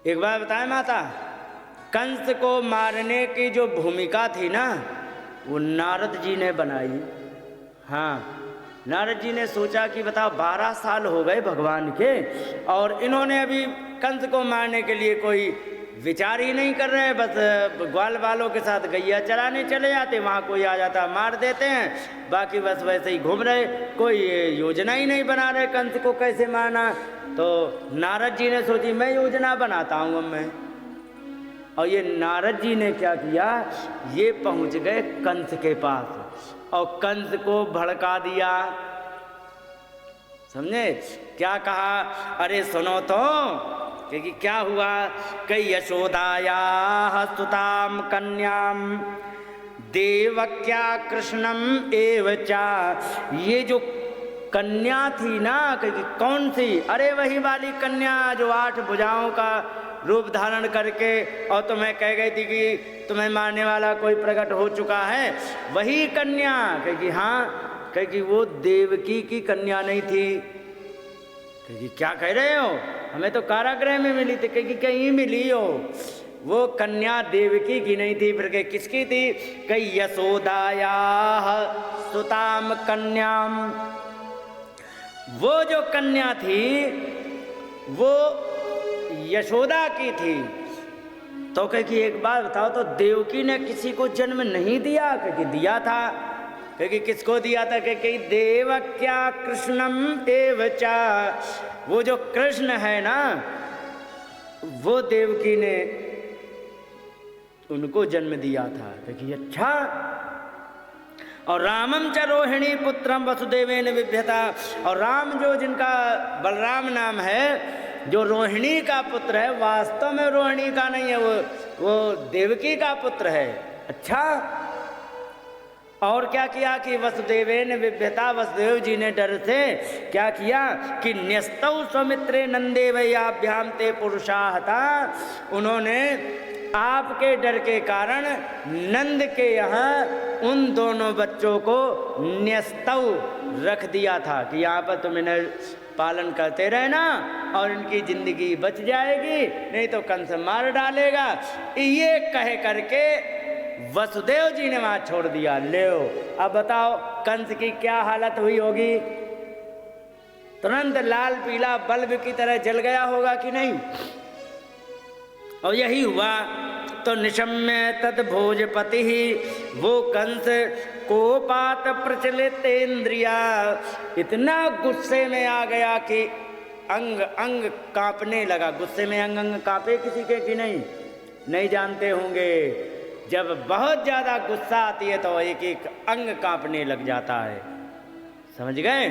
एक बार बताएं माता, कंस को मारने की जो भूमिका थी ना, वो नारद जी ने बनाई। हाँ, नारद जी ने सोचा कि बताओ 12 साल हो गए भगवान के, और इन्होंने अभी कंस को मारने के लिए कोई विचार ही नहीं कर रहे। बस ग्वाल वालों के साथ गैया चराने चले जाते, वहाँ कोई आ जाता मार देते हैं, बाकी बस वैसे ही घूम रहे, कोई योजना ही नहीं बना रहे कंस को कैसे मारना। तो नारद जी ने सोची मैं योजना बनाता हूँ अब मैं। और ये नारद जी ने क्या किया, ये पहुँच गए कंस के पास और कंस को भड़का दिया। समझे क्या कहा? अरे सुनो तो, क्योंकि क्या हुआ, कई यशोदाया सुताम कन्याम देवक्या कृष्णम एवचा। ये जो कन्या थी ना, क्योंकि कौन सी? अरे वही वाली कन्या जो 8 भुजाओं का रूप धारण करके और तुम्हें कह गई थी कि तुम्हें मारने वाला कोई प्रकट हो चुका है, वही कन्या। क्योंकि हाँ, क्योंकि वो देवकी की कन्या नहीं थी। क्योंकि क्या कह रहे हो, हमें तो कारागृह में मिली थी, क्योंकि कहीं मिली हो, वो कन्या देवकी की नहीं थी, फिर के किसकी थी? कई यशोदाया सुताम कन्याम। वो जो कन्या थी वो यशोदा की थी। तो क्योंकि एक बात बताओ तो, देवकी ने किसी को जन्म नहीं दिया? क्योंकि दिया था। क्योंकि किसको दिया था? क्योंकि देवक्या कृष्णम एवचा। वो जो कृष्ण है ना, वो देवकी ने उनको जन्म दिया था। क्योंकि अच्छा, और रामम च रोहिणी पुत्रम वसुदेवेन विभ्यता। और राम जो जिनका बलराम नाम है, जो रोहिणी का पुत्र है, वास्तव में रोहिणी का नहीं है, वो देवकी का पुत्र है। अच्छा, और क्या किया कि वसुदेवेन विभ्यता, वसुदेव जी ने डर से क्या किया कि न्यस्तौ स्वमित्रे नंदे वैयाभ्याम ते पुरुषाहता। उन्होंने आपके डर के कारण नंद के यहाँ उन दोनों बच्चों को न्यस्तौ रख दिया था कि यहाँ पर तुम इन्हें पालन करते रहना और इनकी जिंदगी बच जाएगी, नहीं तो कंस मार डालेगा। ये कह करके वसुदेव जी ने वहां छोड़ दिया। ले अब बताओ कंस की क्या हालत हुई होगी? तुरंत लाल पीला बल्ब की तरह जल गया होगा कि नहीं? और यही हुआ। तो निशम्य तद भोजपति ही, वो कंस कोपात प्रचलित इंद्रिया, इतना गुस्से में आ गया कि अंग अंग कांपने लगा। गुस्से में अंग अंग कांपे किसी के कि नहीं? नहीं जानते होंगे। जब बहुत ज़्यादा गुस्सा आती है तो एक एक अंग कांपने लग जाता है। समझ गए?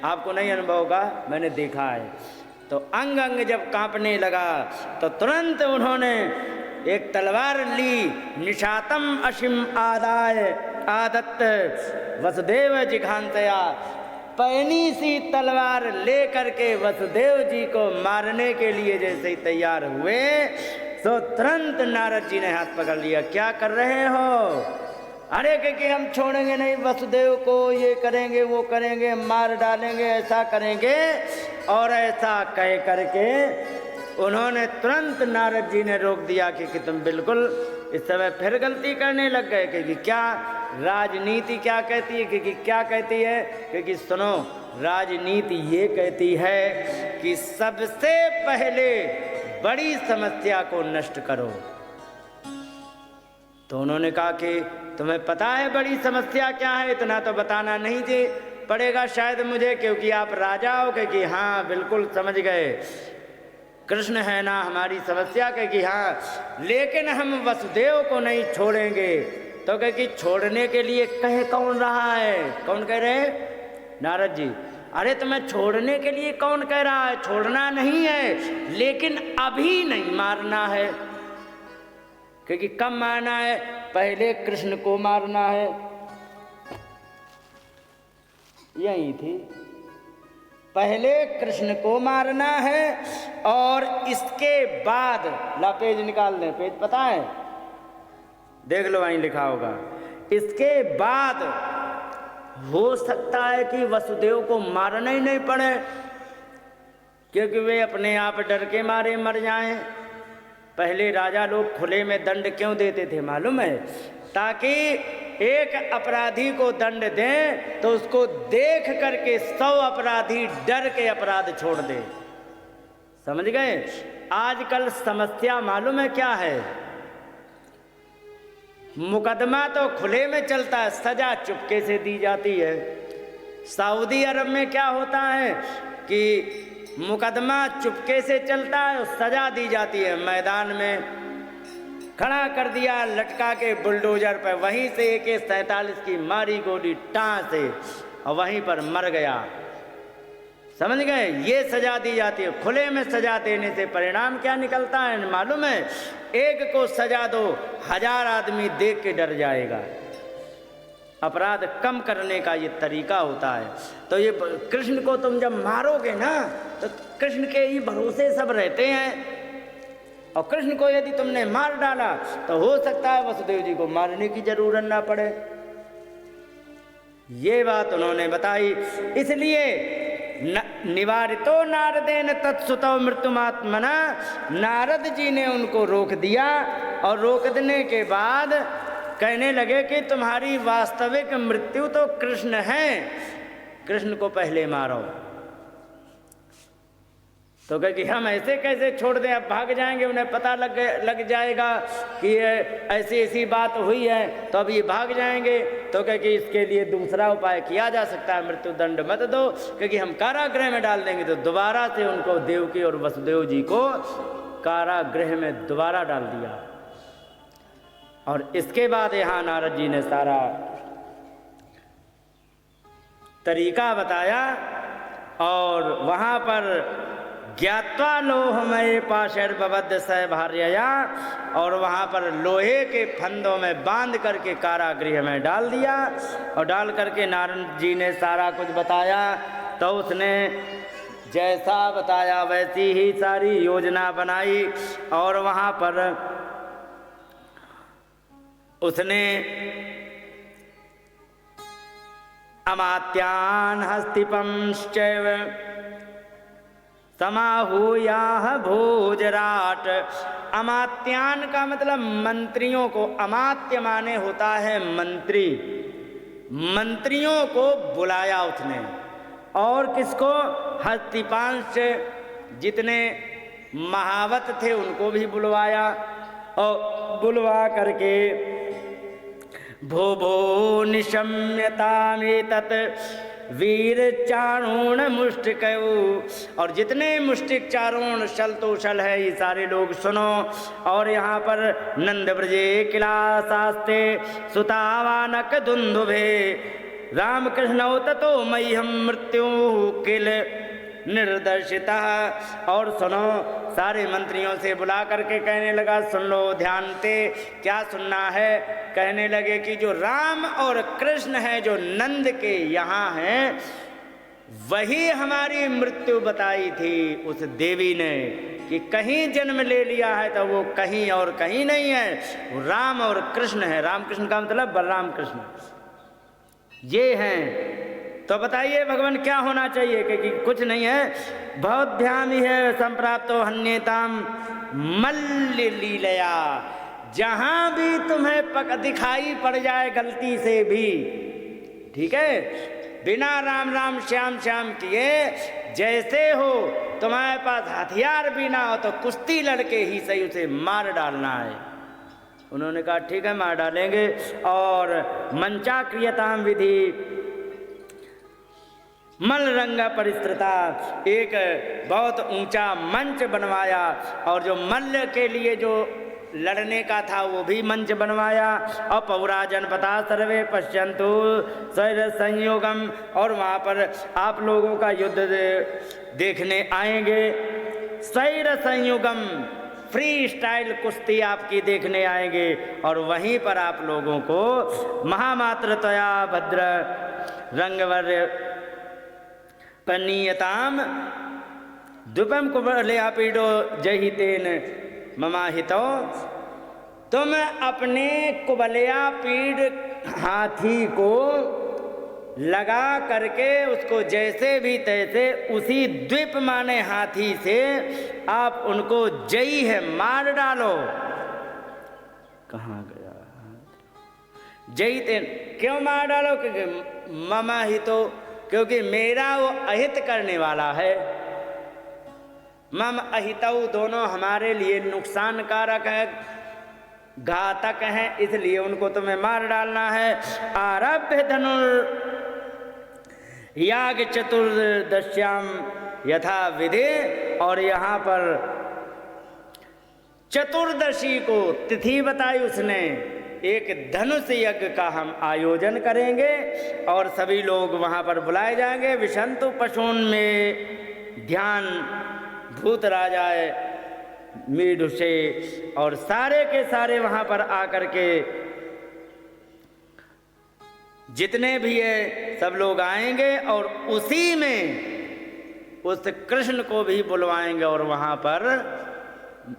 आपको नहीं अनुभव होगा, मैंने देखा है। तो अंग अंग जब कांपने लगा तो तुरंत उन्होंने एक तलवार ली, निशातम अशिम आदाय आदत्त वसुदेव जिघांतया। पैनी सी तलवार ले करके वसुदेव जी को मारने के लिए जैसे ही तैयार हुए, तो तुरंत नारद जी ने हाथ पकड़ लिया। क्या कर रहे हो? अरे क्योंकि हम छोड़ेंगे नहीं वसुदेव को, ये करेंगे वो करेंगे, मार डालेंगे, ऐसा करेंगे। और ऐसा कह करके उन्होंने तुरंत नारद जी ने रोक दिया कि तुम बिल्कुल इस समय फिर गलती करने लग गए। क्योंकि क्या राजनीति क्या कहती है? क्योंकि क्या कहती है? क्योंकि सुनो, राजनीति ये कहती है कि सबसे पहले बड़ी समस्या को नष्ट करो। तो उन्होंने कहा कि तुम्हें पता है बड़ी समस्या क्या है? इतना तो बताना नहीं जी पड़ेगा शायद मुझे, क्योंकि आप राजा हो। कि हाँ बिल्कुल समझ गए, कृष्ण है ना हमारी समस्या। कि हाँ, लेकिन हम वसुदेव को नहीं छोड़ेंगे। तो कि छोड़ने के लिए कह कौन रहा है? कौन कह रहे हैं? नारद जी। अरे तुम्हें छोड़ने के लिए कौन कह रहा है? छोड़ना नहीं है, लेकिन अभी नहीं मारना है। क्योंकि कब मारना है? पहले कृष्ण को मारना है। यही थी, पहले कृष्ण को मारना है और इसके बाद, ला पेज निकाल दें, पेज पता है, देख लो वहीं लिखा होगा। इसके बाद हो सकता है कि वसुदेव को मारना ही नहीं पड़े, क्योंकि वे अपने आप डर के मारे मर जाएं। पहले राजा लोग खुले में दंड क्यों देते थे मालूम है? ताकि एक अपराधी को दंड दें तो उसको देख करके 100 अपराधी डर के अपराध छोड़ दे। समझ गए? आजकल समस्या मालूम है क्या है? मुकदमा तो खुले में चलता है, सजा चुपके से दी जाती है। सऊदी अरब में क्या होता है कि मुकदमा चुपके से चलता है और सजा दी जाती है। मैदान में खड़ा कर दिया लटका के बुलडोजर पर, वहीं से AK-47 की मारी गोली टां से और वहीं पर मर गया। समझ गए? ये सजा दी जाती है। खुले में सजा देने से परिणाम क्या निकलता है मालूम है? एक को सजा दो, 1000 आदमी देख के डर जाएगा। अपराध कम करने का ये तरीका होता है। तो ये कृष्ण को तुम जब मारोगे ना तो कृष्ण के ही भरोसे सब रहते हैं, और कृष्ण को यदि तुमने मार डाला तो हो सकता है वसुदेव जी को मारने की जरूरत ना पड़े। ये बात उन्होंने बताई। इसलिए निवारितो नारदेन तत्सुतो मृत्युमात्मना, नारद जी ने उनको रोक दिया और रोक देने के बाद कहने लगे कि तुम्हारी वास्तविक मृत्यु तो कृष्ण है, कृष्ण को पहले मारो। तो कहे कि हम ऐसे कैसे छोड़ दें, अब भाग जाएंगे, उन्हें पता लग जाएगा कि ऐसी ऐसी बात हुई है तो अब ये भाग जाएंगे। तो कहे कि इसके लिए दूसरा उपाय किया जा सकता है, मृत्यु दंड मत दो, क्योंकि हम कारागृह में डाल देंगे। तो दोबारा से उनको देवकी और वसुदेव जी को कारागृह में दोबारा डाल दिया। और इसके बाद यहाँ नारद जी ने सारा तरीका बताया और वहाँ पर ज्ञात्वा लोहमय पाशैर्बबद्ध सहभार्यया, और वहाँ पर लोहे के फंदों में बांध करके कारागृह में डाल दिया। और डाल करके नारद जी ने सारा कुछ बताया। तो उसने जैसा बताया वैसी ही सारी योजना बनाई और वहाँ पर उसने अमात्यान हस्तिपंश्चैव समाहूयाह भोजराट। अमात्यान का मतलब मंत्रियों को, अमात्य माने होता है मंत्री, मंत्रियों को बुलाया उसने। और किसको? हस्तिपांश, जितने महावत थे उनको भी बुलवाया। और बुलवा करके भो भो निशम्यता में तत् वीर चारोण मुष्टिकयु, और जितने मुष्टिक चारोण शल तो शल है ये सारे लोग सुनो। और यहाँ पर नंद ब्रजे किला शास्ते सुतावानक दुंदुभे रामकृष्ण ततो मह्यम मृत्यु किल निर्दर्शिता। और सुनो, सारे मंत्रियों से बुला करके कहने लगा सुन लो ध्यान से, क्या सुनना है? कहने लगे कि जो राम और कृष्ण हैं जो नंद के यहाँ हैं, वही हमारी मृत्यु बताई थी उस देवी ने कि कहीं जन्म ले लिया है तो वो कहीं और कहीं नहीं है, वो राम और कृष्ण है। राम कृष्ण का मतलब बलराम कृष्ण ये हैं। तो बताइए भगवान क्या होना चाहिए? क्योंकि कुछ नहीं है। भवद्भ्याम ही है संप्राप्तो हन्येताम मल्ल लीलया। जहां भी तुम्हें दिखाई पड़ जाए गलती से भी, ठीक है, बिना राम राम श्याम श्याम किए, जैसे हो तुम्हारे पास हथियार भी ना हो तो कुश्ती लड़के ही सही उसे मार डालना है। उन्होंने कहा ठीक है मार डालेंगे। और मंचा क्रियताम विधि मल रंग परिस्तृता, एक बहुत ऊंचा मंच बनवाया और जो मल्ल के लिए जो लड़ने का था वो भी मंच बनवाया। और पौरा जनपदा सर्वे पश्यंतु स्वैर संयोगम, और वहाँ पर आप लोगों का युद्ध देखने आएंगे। स्वैर संयोगम, फ्री स्टाइल कुश्ती आपकी देखने आएंगे। और वहीं पर आप लोगों को महामात्रतया भद्र रंगवर्य पनीयताम दुपम कुबलया पीडो जहितेन ममाहितो। तुम अपने कुबलया पीड़ हाथी को लगा करके उसको जैसे भी तैसे उसी द्वीप माने हाथी से आप उनको जई है मार डालो। कहाँ गया जई ते क्यों मार डालो? क्योंकि ममा ही तो, क्योंकि मेरा वो अहित करने वाला है। मम अहितऊ दोनों हमारे लिए नुकसान कारक है, घातक है, इसलिए उनको तुम्हें मार डालना है। आरभ्य धनुर याग चतुर्दश्याम यथा विधि। और यहाँ पर चतुर्दशी को तिथि बताई उसने, एक धनुष यज्ञ का हम आयोजन करेंगे और सभी लोग वहाँ पर बुलाए जाएंगे। विशंतु पशून में ध्यान भूत राजाए मीढु से, और सारे के सारे वहाँ पर आकर के जितने भी है सब लोग आएंगे और उसी में उस कृष्ण को भी बुलवाएंगे और वहाँ पर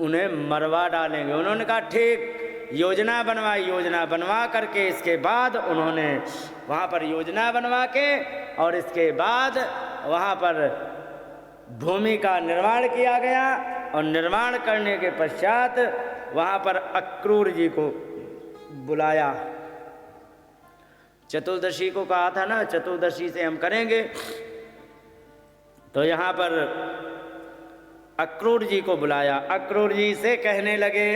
उन्हें मरवा डालेंगे। उन्होंने कहा ठीक, योजना बनवाई। योजना बनवा करके इसके बाद उन्होंने वहाँ पर योजना बनवा के और इसके बाद वहाँ पर भूमि का निर्माण किया गया। और निर्माण करने के पश्चात वहाँ पर अक्रूर जी को बुलाया। चतुर्दशी को कहा था ना, चतुर्दशी से हम करेंगे, तो यहाँ पर अक्रूर जी को बुलाया। अक्रूर जी से कहने लगे